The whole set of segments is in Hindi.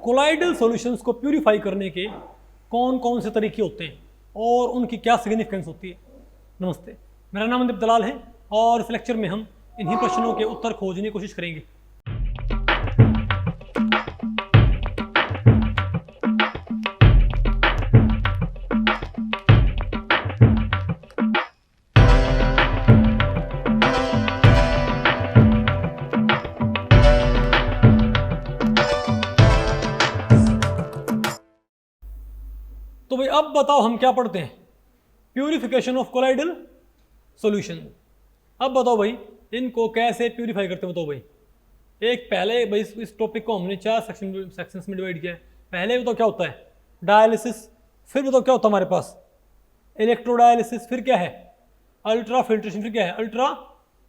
कोलाइडल सॉल्यूशंस को प्यूरिफाई करने के कौन कौन से तरीके होते हैं और उनकी क्या सिग्निफिकेंस होती है। नमस्ते, मेरा नाम मनदीप दलाल है और इस लेक्चर में हम इन्हीं प्रश्नों के उत्तर खोजने की कोशिश करेंगे। तो भाई अब बताओ हम क्या पढ़ते हैं, प्यूरिफिकेशन ऑफ कोलाइडल सॉल्यूशन। अब बताओ भाई इनको कैसे प्यूरिफाई करते हैं। बताओ भाई एक पहले भाई इस टॉपिक को हमने 4 सेक्शंस में डिवाइड किया है। पहले बताओ क्या होता है डायलिसिस, फिर बताओ क्या होता है हमारे पास इलेक्ट्रोडायलिसिस, फिर क्या है अल्ट्रा फिल्ट्रेशन, फिर क्या है अल्ट्रा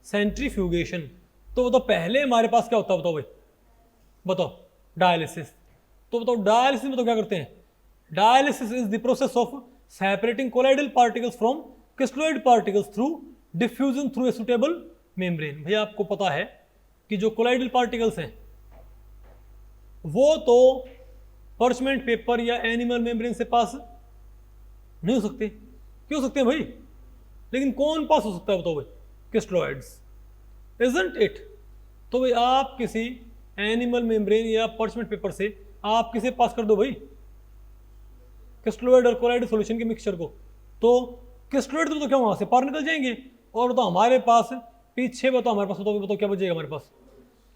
सेंट्रीफ्यूगेशन। तो बताओ पहले हमारे पास क्या होता है। बताओ भाई बताओ डायलिसिस। तो बताओ डायलिसिस में तो क्या करते हैं, dialysis is the process of separating colloidal particles from crystalloid particles through diffusion through a suitable membrane. भैया आपको पता है कि जो कोलाइडल पार्टिकल्स हैं वो तो पर्चमेंट पेपर या एनिमल मेम्ब्रेन से पास नहीं हो सकते। क्यों हो सकते हैं भाई, लेकिन कौन पास हो सकता है बताओ भाई, क्रिस्टलोइड्स, इजंट इट। तो भाई आप किसी एनिमल मेम्ब्रेन या पर्चमेंट पेपर से आप किसे पास कर दो भाई, क्रिस्टलोइड और कोलाइडल सॉल्यूशन के मिक्सचर को, तो क्रिस्टलोइड तो क्या वहां से पार निकल जाएंगे। और बताओ हमारे पास पीछे बताओ हमारे पास बताओ क्या बचेगा हमारे पास,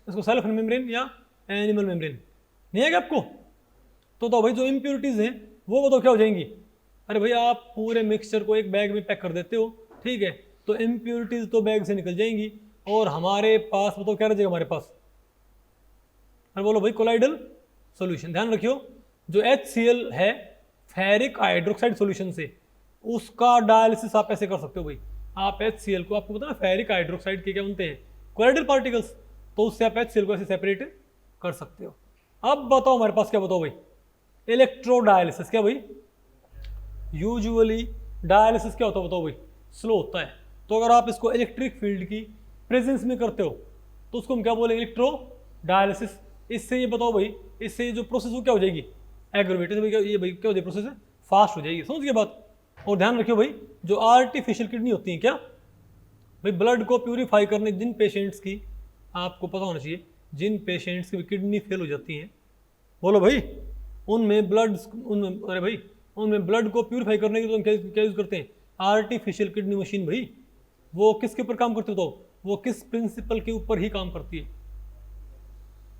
इसको सेल्फ मेम्ब्रेन या एनिमल मेम्ब्रेन नहीं है क्या आपको। तो बताओ भाई जो इम्प्योरिटीज हैं वो बताओ क्या हो जाएंगी। अरे भाई आप पूरे मिक्सचर को एक बैग में पैक कर देते हो, ठीक है, तो इम्प्योरिटीज तो बैग से निकल जाएंगी और हमारे पास बताओ क्या रह जाएगा हमारे पास। अरे बोलो भाई कोलाइडल सॉल्यूशन। ध्यान रखियो जो HCl है फेरिक हाइड्रोक्साइड सॉल्यूशन से, उसका डायलिसिस आप ऐसे कर सकते हो भाई। आप HCl को, आपको पता है फेरिक हाइड्रोक्साइड के क्या बनते हैं कोलाइडल पार्टिकल्स, तो उससे आप HCl को ऐसे सेपरेट कर सकते हो। अब बताओ हमारे पास क्या बताओ भाई इलेक्ट्रोडायलिसिस। क्या भाई यूजुअली डायलिसिस क्या होता है बताओ भाई, स्लो होता है। तो अगर आप इसको इलेक्ट्रिक फील्ड की प्रेजेंस में करते हो तो उसको हम क्या बोलेंगे इलेक्ट्रोडायलिसिस। इससे ये बताओ भाई, इससे जो प्रोसेस वो क्या हो जाएगी एग्रोवेटेड, ये भाई क्या हो जाएगी प्रोसेस फास्ट हो जाएगी। समझ गए बात। और ध्यान रखियो भाई जो आर्टिफिशियल किडनी होती है क्या भाई, ब्लड को प्यूरिफाई करने जिन पेशेंट्स की, आपको पता होना चाहिए जिन पेशेंट्स की किडनी फेल हो जाती हैं, बोलो भाई उनमें ब्लड अरे भाई उनमें ब्लड को प्यूरिफाई करने के लिए तो क्या यूज़ करते हैं आर्टिफिशियल किडनी मशीन। भाई वो किसके ऊपर काम करती है, तो वो किस प्रिंसिपल के ऊपर ही काम करती है,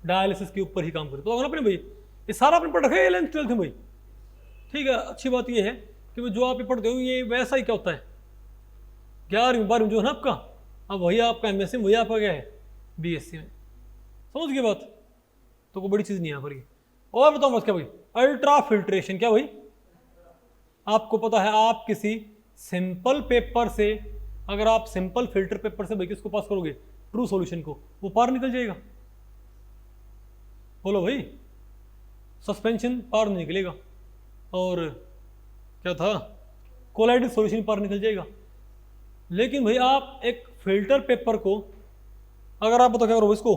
डायलिसिस के ऊपर ही काम करती है। तो अगर अपने भाई ये सारा आपने पढ़ रखा है 11th 12th में भाई, ठीक है। अच्छी बात ये है कि जो आप ये पढ़ते हो ये वैसा ही क्या होता है 11वीं 12वीं जो है ना आपका, अब वही आपका MSc में, वही आपका क्या है BSc में। समझ गए बात। तो कोई बड़ी चीज़ नहीं है यहाँ पर ये। और बताओ बस क्या भाई अल्ट्रा फिल्ट्रेशन। क्या भाई आपको पता है आप किसी सिंपल पेपर से, अगर आप सिंपल फिल्टर पेपर से भाई किसको पास करोगे ट्रू सॉल्यूशन को, वो पार निकल जाएगा। बोलो भाई सस्पेंशन पार नहीं निकलेगा और क्या था कोलाइडल सॉल्यूशन पार निकल जाएगा। लेकिन भाई आप एक फिल्टर पेपर को अगर आप बताओ क्या करो इसको,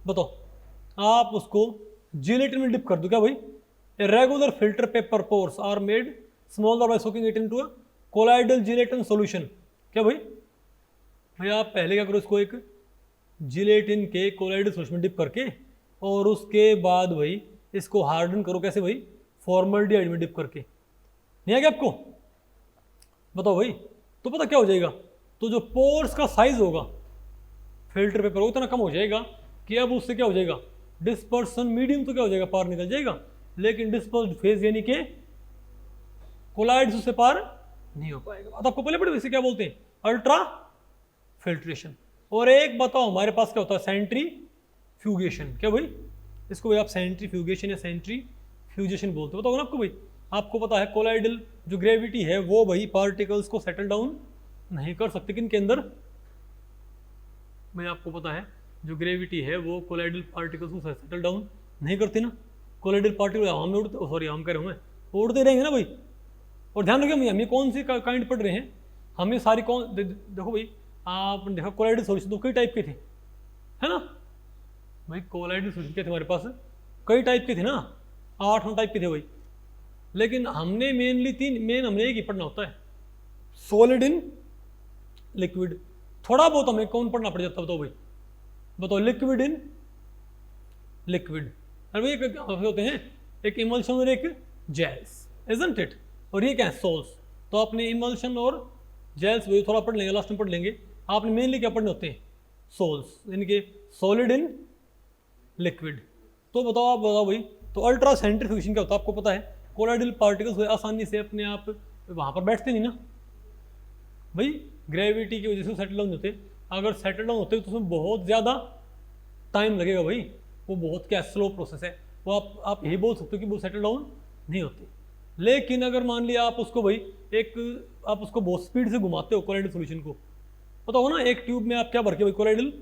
बताओ आप उसको जिलेटिन में डिप कर दो। क्या भाई regular filter paper pores are made smaller by soaking it into a colloidal gelatin solution. क्या भाई भाई आप पहले क्या करो इसको एक जिलेटिन के कोलाइडल सॉल्यूशन में डिप करके और उसके बाद भाई इसको हार्डन करो। कैसे भाई फॉर्मल्डिहाइड में डिप करके। नहीं आ गया आपको, बताओ भाई। तो पता क्या हो जाएगा, तो जो पोर्स का साइज होगा फिल्टर पेपर उतना कम हो जाएगा कि अब उससे क्या हो जाएगा डिस्पर्सन मीडियम तो क्या हो जाएगा पार निकल जाएगा, लेकिन डिस्पर्स्ड फेज यानी कि कोलाइड्स उससे पार नहीं हो पाएगा। अब आपको पहले पढ़े इसे क्या बोलते हैं अल्ट्रा फिल्ट्रेशन। और एक बताओ हमारे पास क्या होता है सेंट्रीफ्यूगेशन। क्या भाई इसको भाई आप सेंट्रीफ्यूगेशन या सेंट्रीफ्यूजेशन बोलते हो। बताओ ना आपको भाई, आपको पता है कोलाइडल जो ग्रेविटी है वो भाई पार्टिकल्स को सेटल डाउन नहीं कर सकते। किन के अंदर भाई आपको पता है जो ग्रेविटी है वो कोलाइडल पार्टिकल्स को सेटल डाउन नहीं करती ना। कोलाइडल पार्टिकल हवा में उड़ते, सॉरी हम कह रहे हैं उड़ते रहेंगे ना भाई। और ध्यान रखिए हम ये कौन सी काइंड पढ़ रहे हैं, हमें सारी कौन देखो भाई आपने देखा कोलाइडल सॉल्यूशन तो कई टाइप के थे, है ना भाई। कोलाइडल सॉल्यूशन क्या थे हमारे पास, कई टाइप के थे ना। 8-9 टाइप के थे भाई, लेकिन हमने मेनली हमने एक ही पढ़ना होता है, सॉलिड इन लिक्विड। थोड़ा बहुत हमें कौन पढ़ना पड़ जाता है, बताओ लिक्विड इन लिक्विड। अरे भाई होते हैं एक इमल्शन और एक जेल्स, इजंट इट, और ये क्या है, सोल्स। तो आपने इमल्शन और जेल्स वही थोड़ा पढ़ लेंगे, लास्ट में पढ़ लेंगे। आपने मेनली क्या पढ़ने होते हैं, सोल्स, इनके सॉलिड इन लिक्विड। तो बताओ, आप बताओ भाई, तो अल्ट्रा सेंट्रीफ्यूगेशन क्या होता है आपको पता है, कोलाइडल पार्टिकल्स आसानी से अपने आप वहाँ पर बैठते नहीं ना भाई, ग्रेविटी की वजह से सेटल डाउन होते। अगर सेटल डाउन होते तो उसमें बहुत ज़्यादा टाइम लगेगा भाई, वो बहुत क्या स्लो प्रोसेस है, वो आप यही बोल सकते हो कि वो सेटल डाउन नहीं होती। लेकिन अगर मान लिया आप उसको भाई आप उसको बहुत स्पीड से घुमाते हो कोलाइडल सॉल्यूशन को, पता हो ना, एक ट्यूब में आप क्या भर के भाई कोलाइडल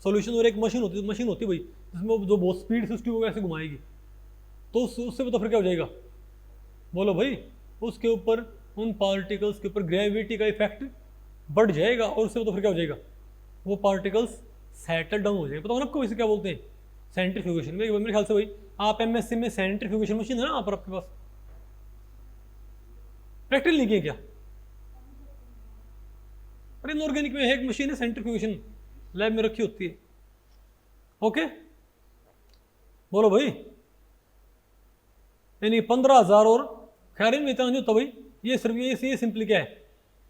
सॉल्यूशन, और एक मशीन होती है भाई जिसमें जो बहुत स्पीड से उस ट्यूब को ऐसे घुमाएगी, तो उससे तो फिर क्या हो जाएगा, बोलो भाई, उसके ऊपर उन पार्टिकल्स के ऊपर ग्रेविटी का इफेक्ट बढ़ जाएगा, और उससे तो फिर क्या हो जाएगा, वो पार्टिकल्स सेटल डाउन हो जाएंगे। पता हो ना आपको इसे क्या बोलते हैं, सेंट्रीफ्यूगेशन। मेरे ख्याल से भाई आप एमएससी में सेंट्रीफ्यूगेशन मशीन है ना आप आपके पास, प्रैक्टिकल नहीं किया क्या? अरे इनऑर्गेनिक में एक मशीन है सेंट्रीफ्यूगेशन, लैब में रखी होती है। ओके, बोलो भाई, यानी 15,000 और खैर इनमें इतना नहीं होता भाई, ये सिर्फ ये सिंपली क्या है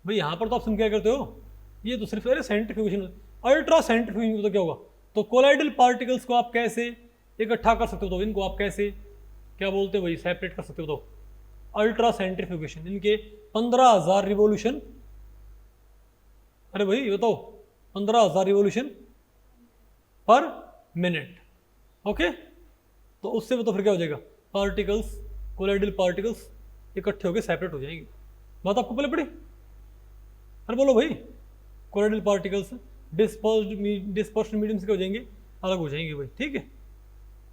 भाई, यहाँ पर तो आप क्या करते हो, ये तो सिर्फ सेंट्रीफ्यूगेशन, अल्ट्रा सेंट्रीफ्यूगेशन तो क्या होगा, तो कोलाइडल पार्टिकल्स को आप कैसे इकट्ठा कर सकते हो, तो इनको आप कैसे क्या बोलते हो भाई, सेपरेट कर सकते हो, तो अल्ट्रा सेंट्रीफ्यूगेशन। इनके 15,000 रिवोल्यूशन, अरे भाई बताओ 15,000 रिवोल्यूशन पर मिनट। ओके, तो उससे तो फिर क्या हो जाएगा, पार्टिकल्स, कोलाइडल पार्टिकल्स इकट्ठे होकर सेपरेट हो जाएंगे। बात आपको पहले पड़ी? अरे बोलो भाई, कोलाइडल पार्टिकल्स डिस्पर्स्ड मीडियम से क्या हो जाएंगे, अलग हो जाएंगे भाई, ठीक है।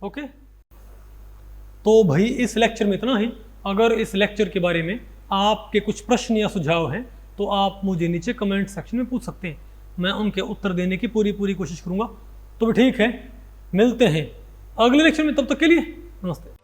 ओके, तो भाई इस लेक्चर में इतना ही। अगर इस लेक्चर के बारे में आपके कुछ प्रश्न या सुझाव हैं तो आप मुझे नीचे कमेंट सेक्शन में पूछ सकते हैं, मैं उनके उत्तर देने की पूरी कोशिश करूँगा। तो भी ठीक है, मिलते हैं अगले लेक्चर में, तब तक के लिए नमस्ते।